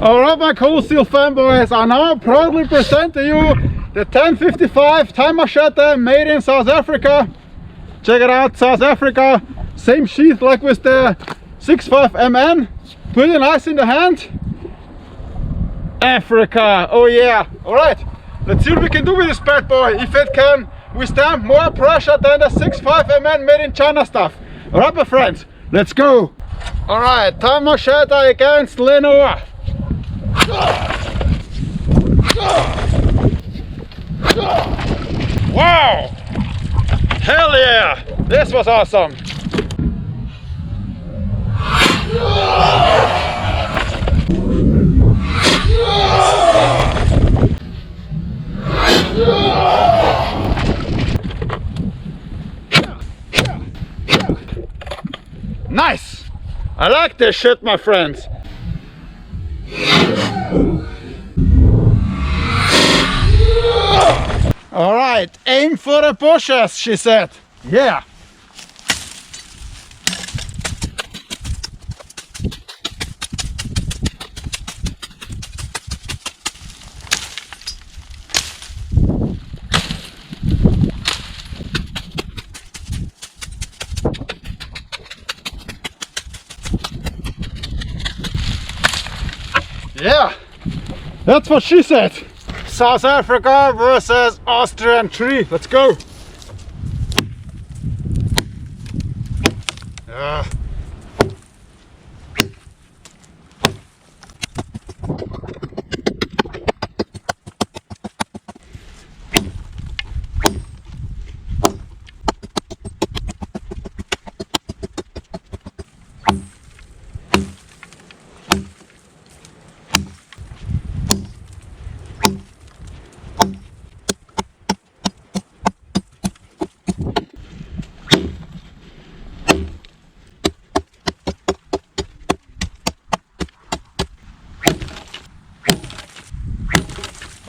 Alright, my cool steel fanboys, I now proudly present to you the 1055 Thai Machete made in South Africa. Check it out, South Africa. Same sheath like with the 65 MN. Pretty nice in the hand. Africa, oh yeah. Alright, let's see what we can do with this bad boy. If it can withstand more pressure than the 65 MN made in China stuff. Alright my friends, let's go. Alright, Thai Machete against Lenoir. Wow! Hell yeah! This was awesome! Nice! I like this shit, my friends! Alright, aim for the bushes, she said. Yeah. Yeah, that's what she said. South Africa versus Austrian tree. Let's go.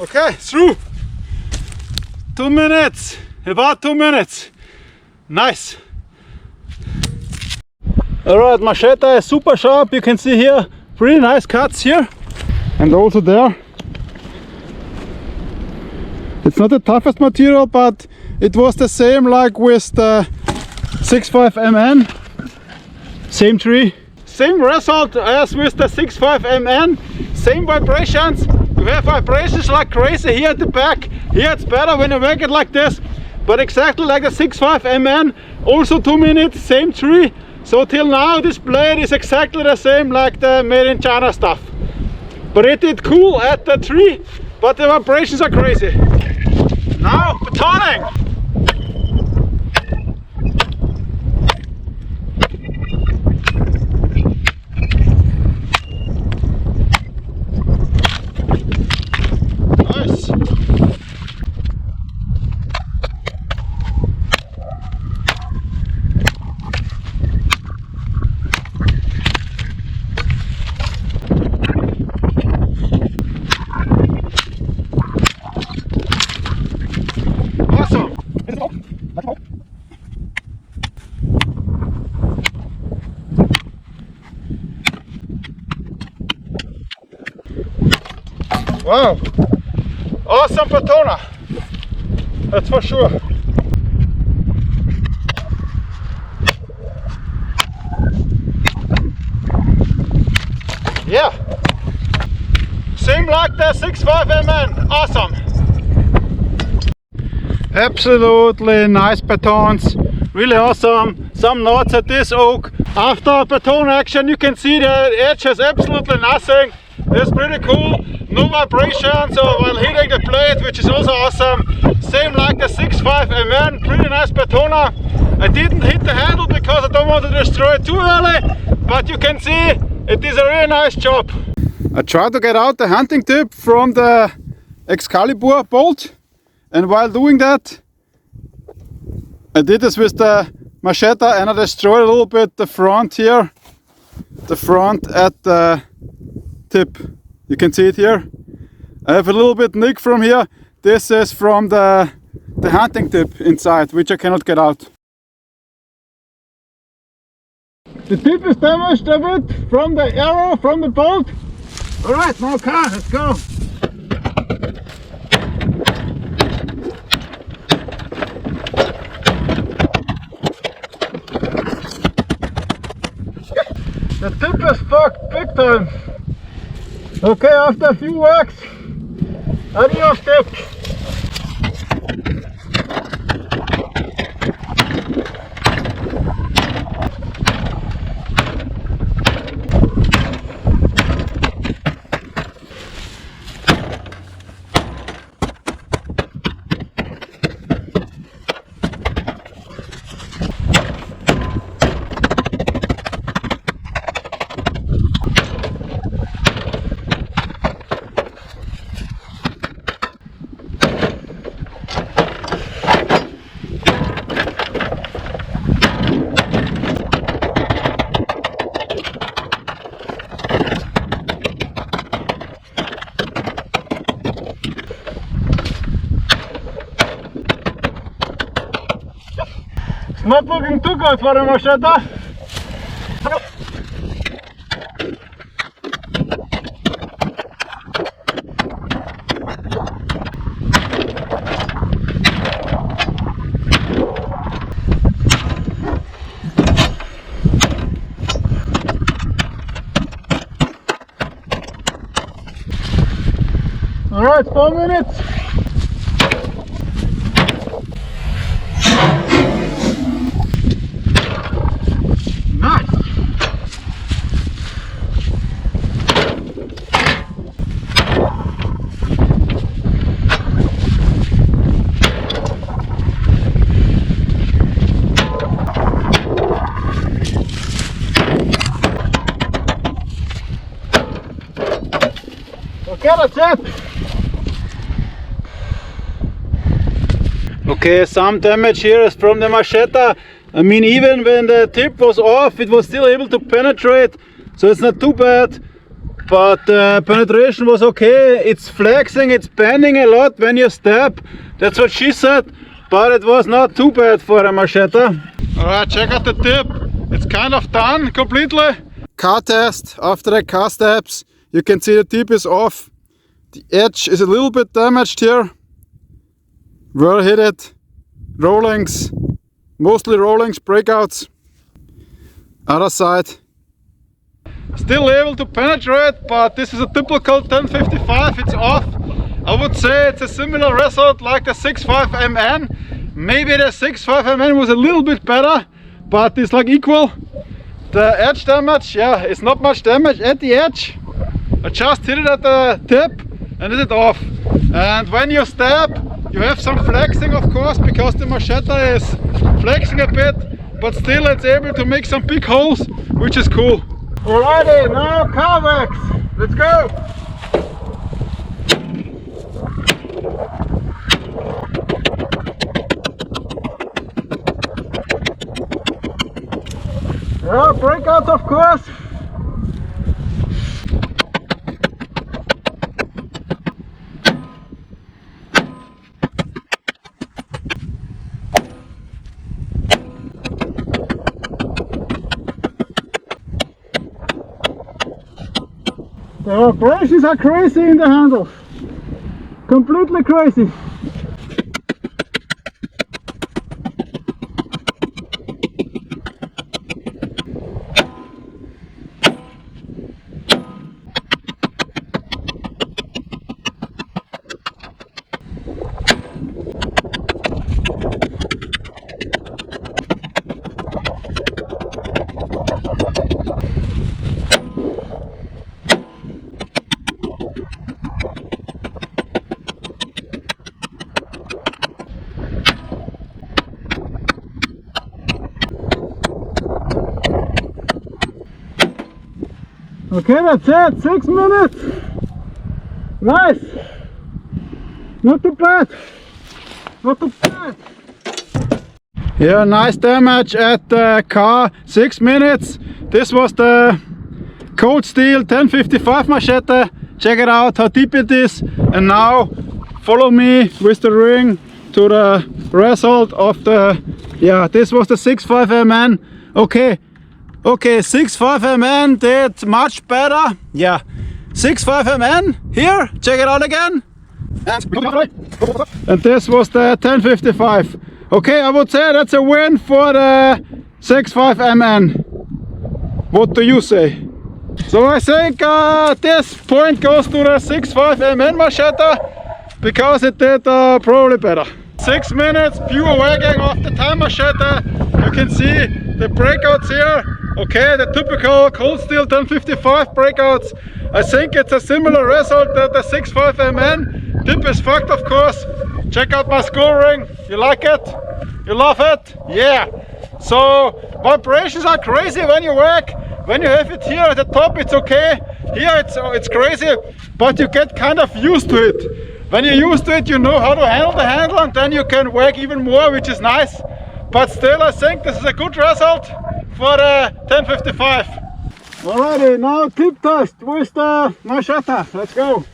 Okay, through. 2 minutes, about 2 minutes. Nice. Alright, Machete is super sharp. You can see here pretty nice cuts here and also there. It's not the toughest material, but it was the same like with the 65 MN. Same tree. Same result as with the 65 MN. Same vibrations. You have vibrations like crazy here at the back. Here it's better when you make it like this, but exactly like the 65 MN, also 2 minutes, same tree. So till now this blade is exactly the same like the made in China stuff. But it did cool at the tree, but the vibrations are crazy. Now betoning. Wow, awesome patona, that's for sure. Yeah, same like the 65 MN, awesome. Absolutely nice batons, really awesome. Some knots at this oak. After baton action you can see the edge has absolutely nothing. It's pretty cool. No vibrations while hitting the blade, which is also awesome. Same like the 65 MN, pretty nice batona. I didn't hit the handle because I don't want to destroy it too early, but you can see it is a really nice job. I tried to get out the hunting tip from the Excalibur bolt, and while doing that I did this with the Machete and I destroyed a little bit the front here, the front at the tip. You can see it here. I have a little bit nick from here. This is from the hunting tip inside, which I cannot get out. The tip is damaged a bit from the arrow, from the bolt. Alright, now car, let's go. The tip is fucked big time. Okay, after a few works, adios tip. It's not looking too good for the Machete. Alright, 4 minutes. Okay, that's it. Okay, some damage here is from the Machete. I mean, even when the tip was off, it was still able to penetrate, so it's not too bad. But the penetration was okay. It's flexing, it's bending a lot when you step. That's what she said, but it was not too bad for a Machete. Alright, check out the tip. It's kind of done completely. Car test. After the car steps, you can see the tip is off. The edge is a little bit damaged here. Well hit it. Rollings. Mostly rollings, breakouts. Other side. Still able to penetrate, but this is a typical 1055. It's off. I would say it's a similar result like the 65 MN. Maybe the 65 MN was a little bit better, but it's like equal. The edge damage, yeah, it's not much damage at the edge. I just hit it at the tip and hit it off. And when you step, you have some flexing, of course, because the Machete is flexing a bit, but still it's able to make some big holes, which is cool. Alrighty, now car wax. Let's go. Yeah, breakouts, of course. The vibrations are crazy in the handle. Completely crazy. Okay, that's it, 6 minutes. Nice. Not too bad. Not too bad. Yeah, nice damage at the car, 6 minutes. This was the Cold Steel 1055 Machete. Check it out how deep it is. And now follow me with the ring to the result of the, yeah, this was the 65 MN. Okay, 65 MN did much better. Yeah, 6.5 MN here, check it out again. And this was the 1055. Okay, I would say that's a win for the 6.5 MN. What do you say? So I think this point goes to the 6.5 MN Machete because it did probably better. 6 minutes pure wagging of the time Machete. You can see the breakouts here. Okay, the typical cold steel 1055 breakouts. I think it's a similar result that the 6.5 MN. Tip is fucked, of course. Check out my scoring. You like it? You love it? Yeah. So vibrations are crazy when you whack. When you have it here at the top, it's okay. Here it's crazy, but you get kind of used to it. When you're used to it, you know how to handle the handle, and then you can whack even more, which is nice. But still, I think this is a good result for the 1055. Alrighty, now tip test with the Machete. Let's go.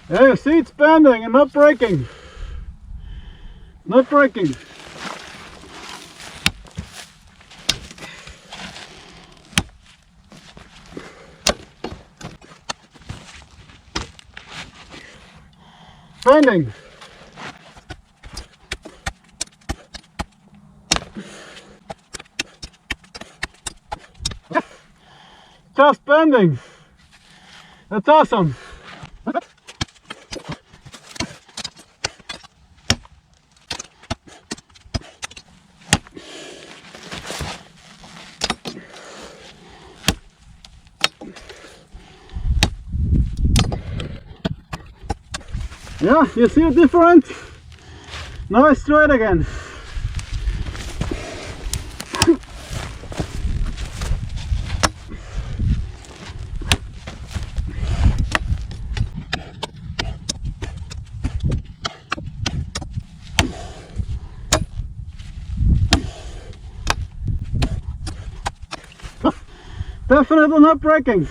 Yeah, you see it's bending and not breaking. Not breaking. Bending. Just bending. That's awesome. Yeah, you see a difference? Now it's straight again. Definitely not breaking.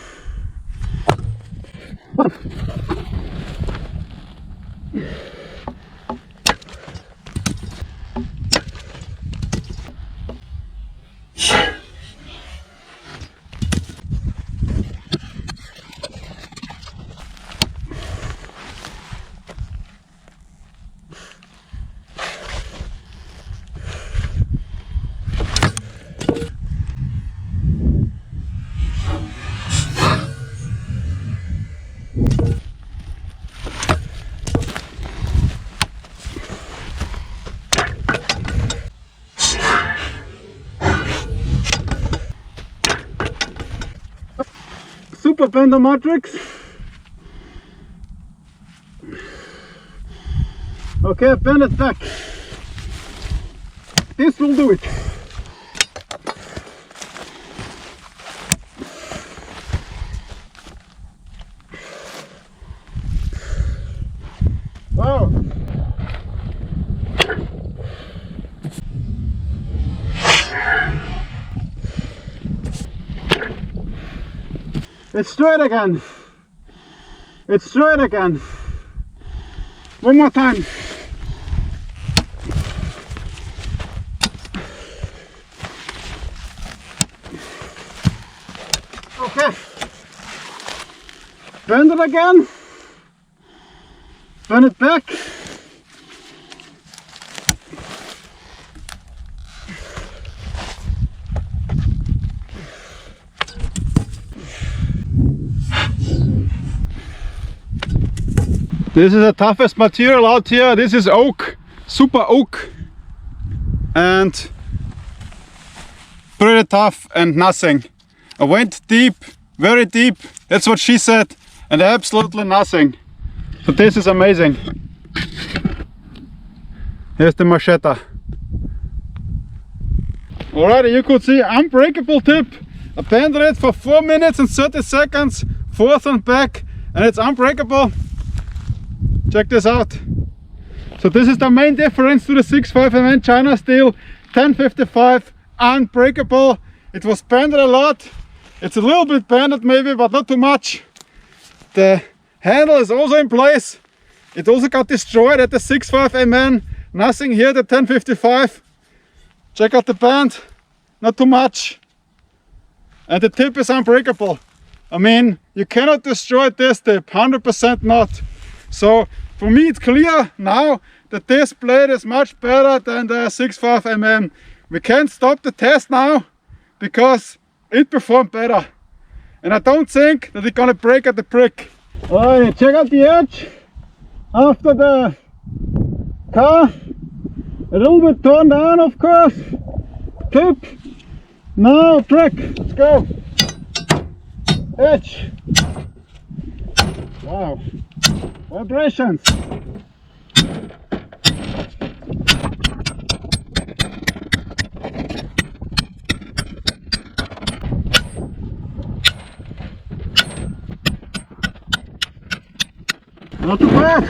Super bender matrix. Okay, bend it back. This will do it. Wow. It's straight again. It's straight again. One more time. Okay. Bend it again. Bend it back. This is the toughest material out here. This is oak, super oak, and pretty tough and nothing. I went deep, very deep, that's what she said, and absolutely nothing. But this is amazing. Here's the Machete. Alrighty, you could see unbreakable tip. I bended it for 4 minutes and 30 seconds, forth and back, and it's unbreakable. Check this out. So this is the main difference to the 6.5 MN China steel 1055, unbreakable. It was bended a lot. It's a little bit bended maybe, but not too much. The handle is also in place. It also got destroyed at the 6.5 mm. Nothing here at the 1055. Check out the band, not too much. And the tip is unbreakable. I mean, you cannot destroy this tip, 100% not. So for me it's clear now that this blade is much better than the 6.5 mm. We can't stop the test now because it performed better. And I don't think that it's gonna break at the prick. Alright, check out the edge after the car. A little bit torn down, of course. Tip. Now prick. Let's go. Edge. Wow. Vibrations. Not too bad.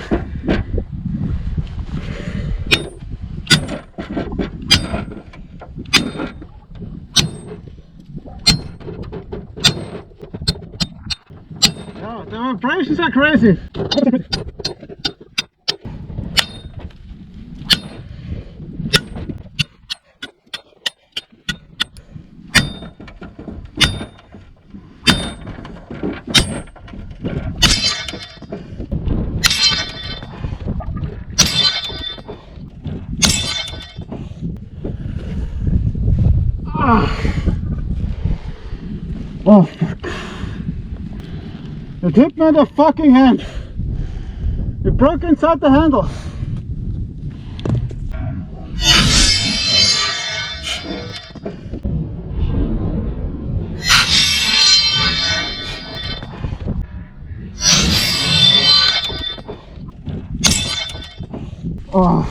Yeah, the vibrations are crazy. Oh fuck. It hit me in the fucking hand. It broke inside the handle. Oh.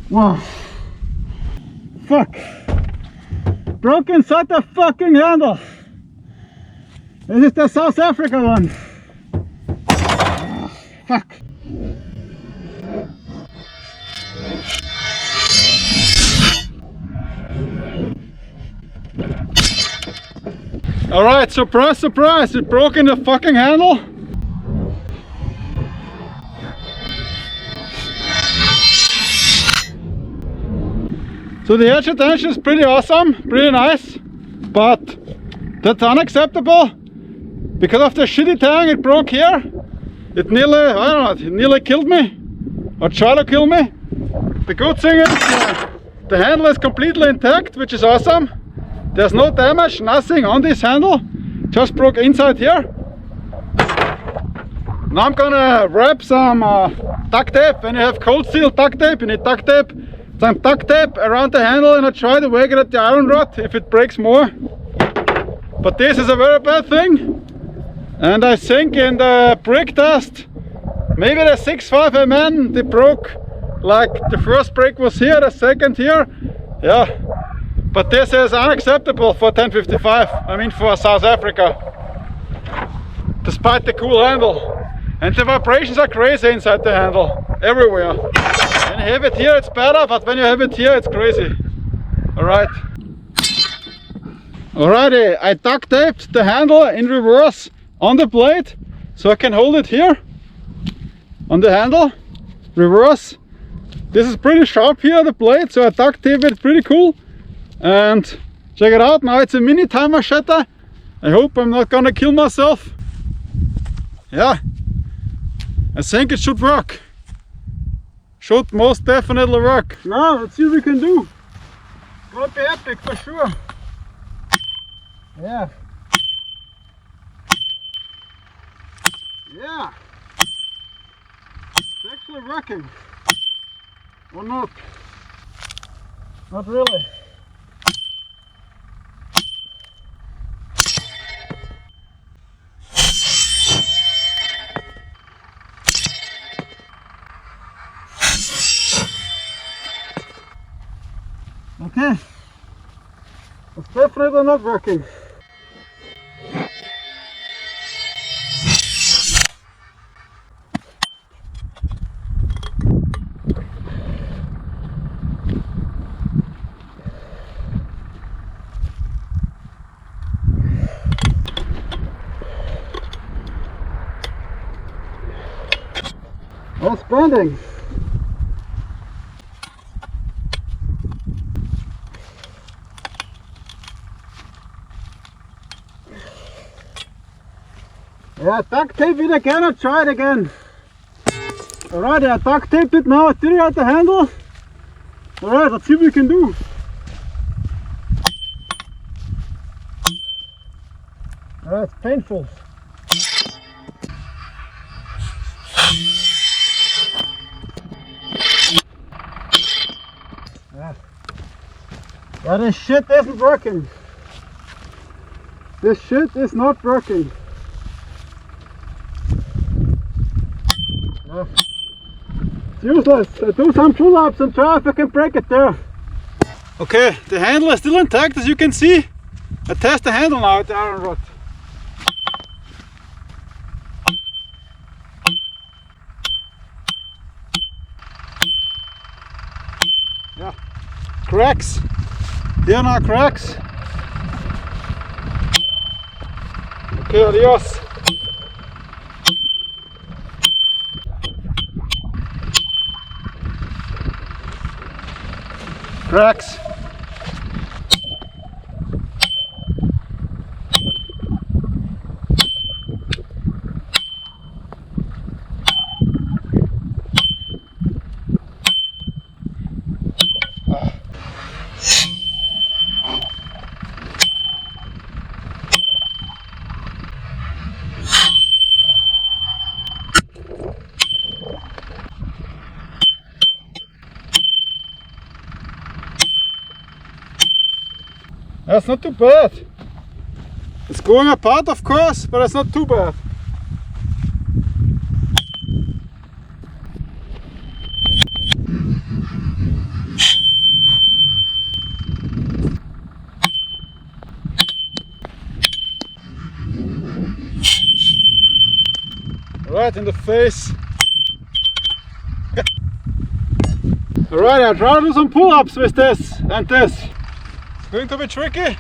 Wow. Fuck. Broke inside the fucking handle. This is the South Africa one. Fuck. Alright, surprise, surprise, it broke in the fucking handle. So the edge attention is pretty awesome, pretty nice, but that's unacceptable. Because of the shitty tang, it broke here. It nearly, I don't know, it nearly killed me, or tried to kill me. The good thing is the handle is completely intact, which is awesome. There's no damage, nothing on this handle, just broke inside here. Now I'm gonna wrap some duct tape. When you have cold steel duct tape, you need duct tape. Some duct tape around the handle, and I try to whack it at the iron rod if it breaks more. But this is a very bad thing. And I think in the break test, maybe the 6.5 mm, they broke, like the first break was here, the second here. Yeah, but this is unacceptable for 1055, I mean for South Africa. Despite the cool handle. And the vibrations are crazy inside the handle, everywhere. When you have it here it's better, but when you have it here it's crazy. Alright. Alrighty, I duct taped the handle in reverse on the blade, so I can hold it here on the handle, reverse. This is pretty sharp here, the blade, so I duct tape it, pretty cool. And check it out, now it's a mini time machete. I hope I'm not gonna kill myself. Yeah, I think it should work. Should most definitely work. Now let's see what we can do. Gonna be epic for sure. Yeah. Yeah. It's actually working. Or not. Not really. Okay, it's definitely not working. That's bending. Yeah, duct tape it again and try it again. Alright, I duct taped it now, did it at the handle. Alright, let's see what we can do. It's painful. Yeah, this shit isn't working. This shit is not working. Yeah. It's useless. I do some pull-ups and try if I can break it there. Okay, the handle is still intact as you can see. I test the handle now at the iron rod. Yeah, cracks. Here are now cracks. Okay, adios. Cracks. That's not too bad. It's going apart of course, but it's not too bad. Right in the face. Alright, I'll try to do some pull-ups with this and this. It's going to be tricky.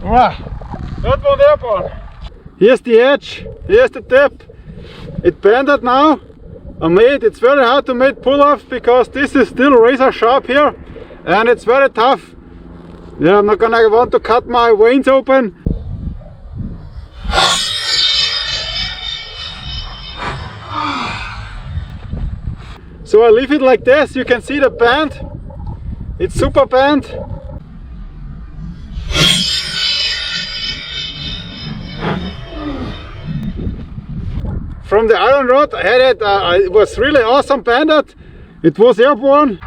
Wow, that one there, Paul. Here's the edge, here's the tip. It bended now. It's very hard to make pull-offs because this is still razor sharp here and it's very tough. Yeah, I'm not gonna want to cut my veins open. So I leave it like this. You can see the bend. It's super bent. From the iron rod I had it, it was really awesome bended. It was airborne.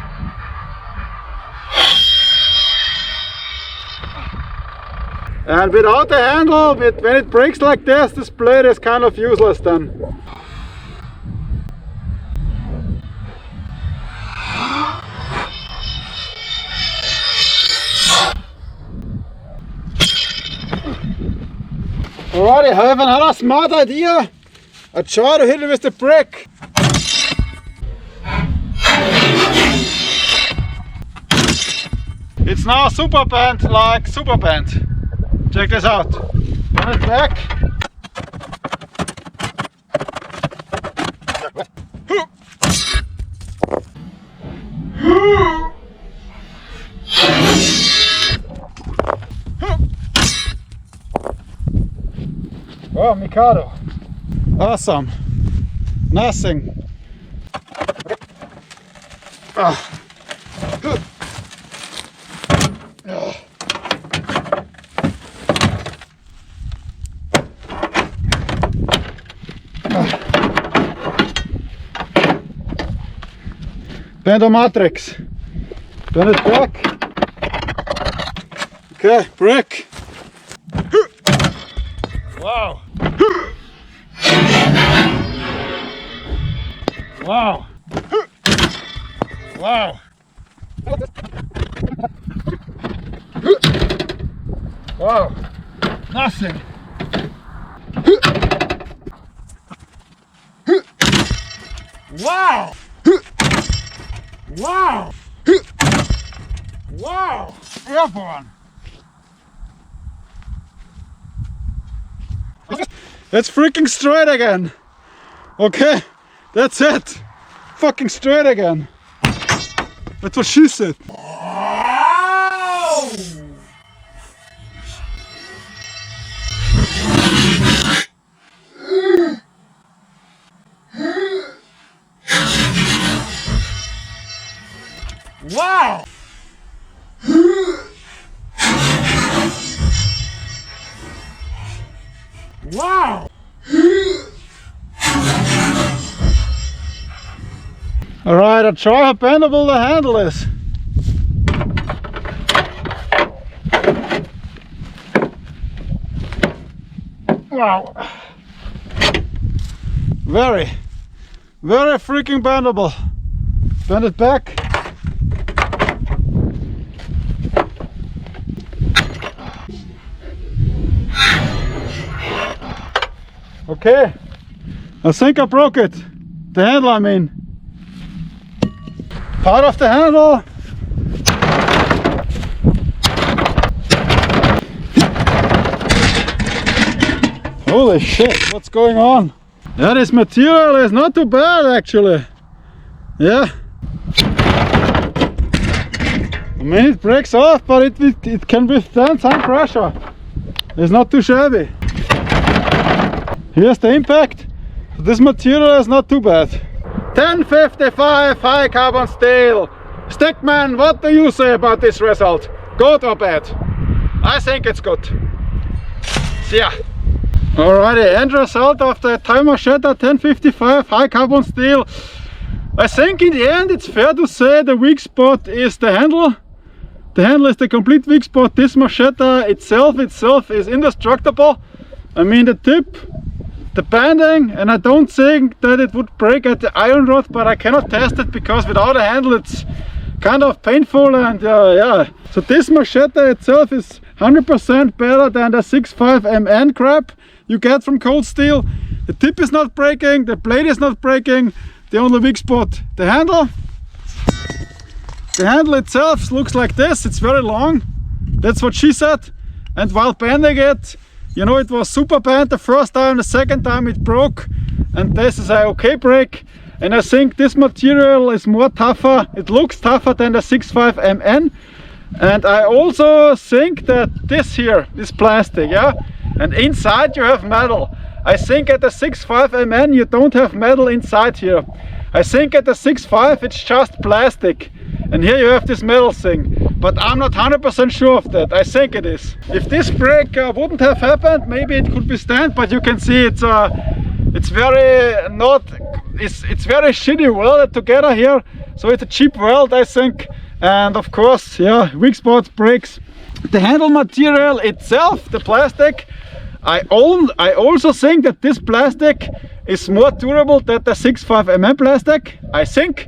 And without the handle, when it breaks like this blade is kind of useless then. Alright, I have another smart idea. I try to hit it with the brick. It's now super bent, like super bent. Check this out. Turn it back. Oh, Mikado. Awesome. Nothing. Matrix. Turn it back. Okay, brick. Wow. Wow. Wow. Wow. Nothing. Wow. Wow. Wow. Airborne. It's freaking straight again. Okay, that's it. Fucking straight again. That's what she said. Wow. Wow. Wow. Alright, I'll try how bendable the handle is. Wow. Very freaking bendable. Bend it back. Okay, I think I broke it. The handle, I mean. Part of the handle. Holy shit, what's going on? Yeah, this material is not too bad actually. Yeah. I mean, it breaks off, but it can withstand some pressure. It's not too shabby. Here's the impact. This material is not too bad. 1055 high carbon steel. Stickman, what do you say about this result? Good or bad? I think it's good. Yeah. Alrighty, end result of the Thai Machete 1055 high carbon steel. I think in the end it's fair to say the weak spot is the handle. The handle is the complete weak spot. This Machete itself is indestructible. I mean the tip, the banding, and I don't think that it would break at the iron rod, but I cannot test it because without a handle it's kind of painful. And yeah, so this Machete itself is 100% better than the 6.5 MN crap you get from cold steel. The tip is not breaking, the blade is not breaking. The only weak spot, the handle. The handle itself looks like this. It's very long, that's what she said. And while bending it, you know, it was super bent the first time, the second time it broke, and this is a okay break. And I think this material is more tougher, it looks tougher than the 6.5 MN. And I also think that this here is plastic, yeah, and inside you have metal. I think at the 6.5 MN you don't have metal inside here. I think at the 6.5 it's just plastic, and here you have this metal thing, but I'm not 100% sure of that. I think it is. If this break wouldn't have happened, maybe it could be stand, but you can see it's very shitty welded together here, so it's a cheap weld, I think. And of course, yeah, weak spot breaks. The handle material itself, the plastic, I also think that this plastic is more durable than the 6.5 MN plastic. I think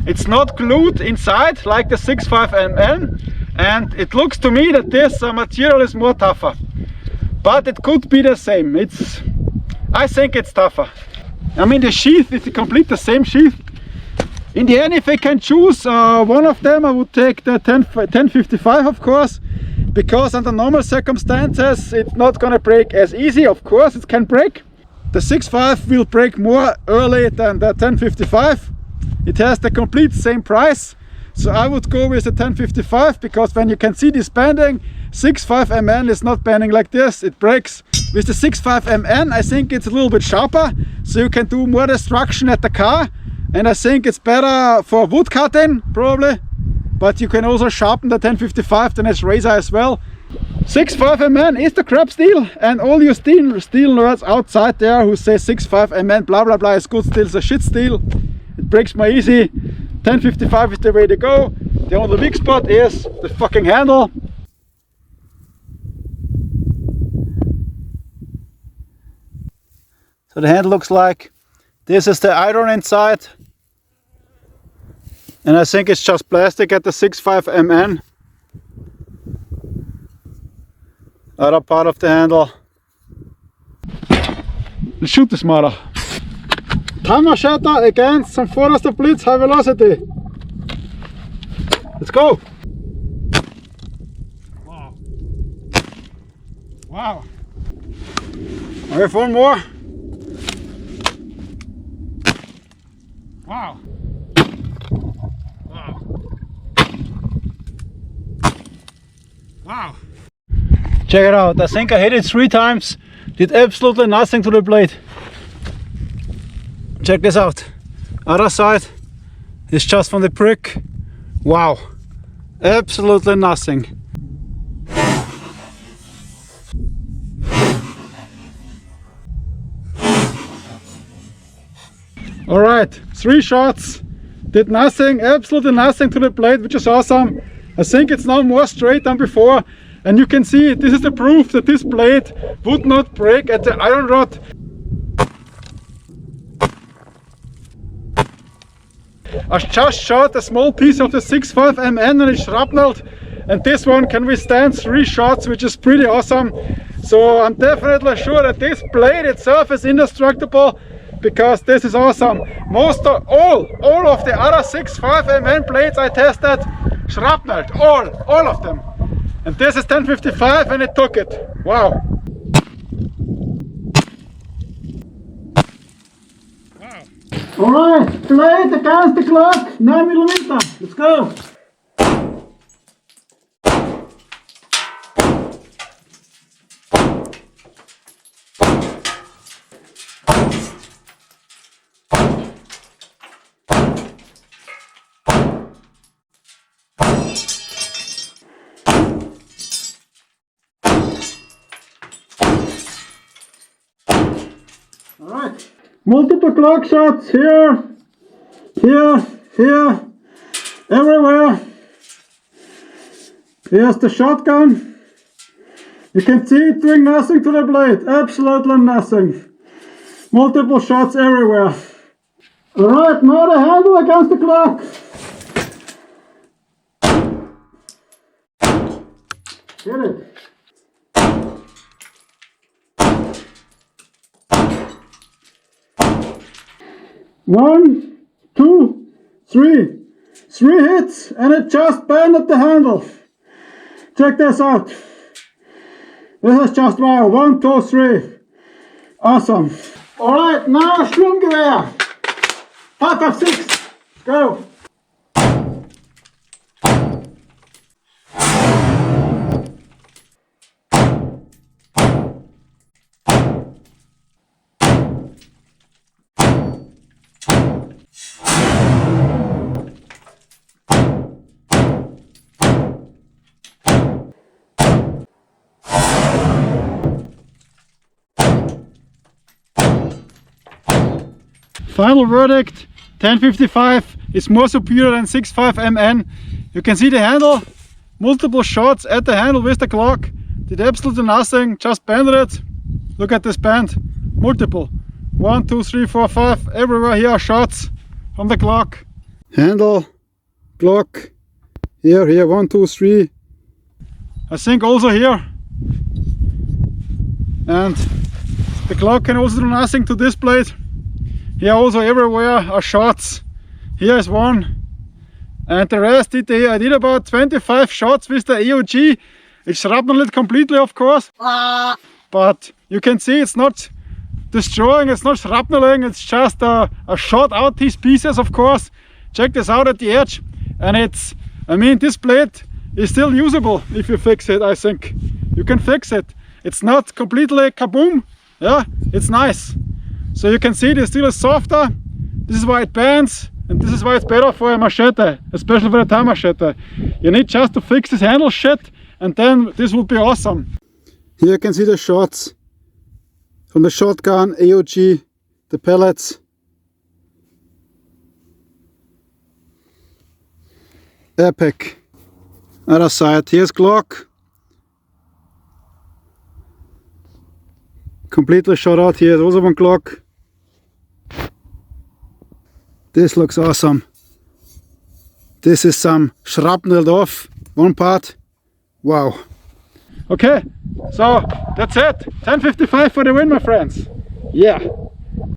it's not glued inside like the 6.5 MN, and it looks to me that this material is more tougher, but it could be the same. I think it's tougher. I mean, the sheath is complete the same sheath. In the end, if I can choose one of them, I would take the 1055, of course, because under normal circumstances it's not gonna break as easy. Of course it can break. The 6.5 will break more early than the 1055. It has the complete same price, so I would go with the 1055, because when you can see this bending, 6.5 MN is not bending like this, it breaks. With the 6.5 MN I think it's a little bit sharper, so you can do more destruction at the car, and I think it's better for wood cutting probably. But you can also sharpen the 1055, then it's razor as well. 6.5 MN is the crap steel, and all you steel nerds outside there who say 6.5 MN blah blah blah is good steel, is a shit steel. It breaks more easy. 1055 is the way to go. The only weak spot is the fucking handle. So the handle looks like this. Is the iron inside. And I think it's just plastic at the 6.5 MN. Other part of the handle. Let's shoot this mother. Time Machete against some vorderster Blitz, high velocity. Let's go! Wow! Wow! I have one more. Wow! Wow! Wow! Check it out, I think I hit it 3 times, did absolutely nothing to the blade. Check this out, other side is just from the prick. Wow, absolutely nothing. Alright, 3 shots, did nothing, absolutely nothing to the blade, which is awesome. I think it's now more straight than before, and you can see this is the proof that this blade would not break at the iron rod. I just shot a small piece of the 6.5 MN and it's shrapnelled, and this one can withstand 3 shots, which is pretty awesome. So I'm definitely sure that this blade itself is indestructible, because this is awesome. All of the other 6.5 MN blades I tested, shrapnelled, all of them. And this is 1055 and it took it. Wow. Alright, blade against the clock, 9mm. Let's go. Alright, multiple clock shots here, here, here, everywhere. Here's the shotgun. You can see it doing nothing to the blade, absolutely nothing. Multiple shots everywhere. Alright, now the handle against the clock. Hit it. One, two, three. 3 hits and it just bended the handle. Check this out. This is just wow. 1, 2, 3. Awesome. Alright, now Sturmgewehr. 5.56. Go. Final verdict, 1055 is more superior than 6.5 MN. You can see the handle, multiple shots at the handle with the clock, did absolutely nothing, just bended it. Look at this bend, multiple. 1, 2, 3, 4, 5, everywhere here are shots from the clock. Handle, clock, here, 1, 2, 3. I think also here. And the clock can also do nothing to this blade. Here also everywhere are shots. Here is one. And the rest I did about 25 shots with the AOG. It's shrapnelled completely, of course. But you can see it's not destroying, it's not shrapnelling, it's just a shot out these pieces, of course. Check this out at the edge. And this blade is still usable if you fix it, I think. You can fix it. It's not completely kaboom. Yeah, it's nice. So you can see it still is softer. This is why it bends, and this is why it's better for a machete, especially for a time machete. You need just to fix this handle shit, and then this will be awesome. Here you can see the shots from the shotgun, AOG, the pellets. Epic. Other side, here's clock. Completely shot out here, also one clock. This looks awesome. This is some shrapnel off one part. Wow. Okay, so that's it. 10.55 for the win, my friends. Yeah.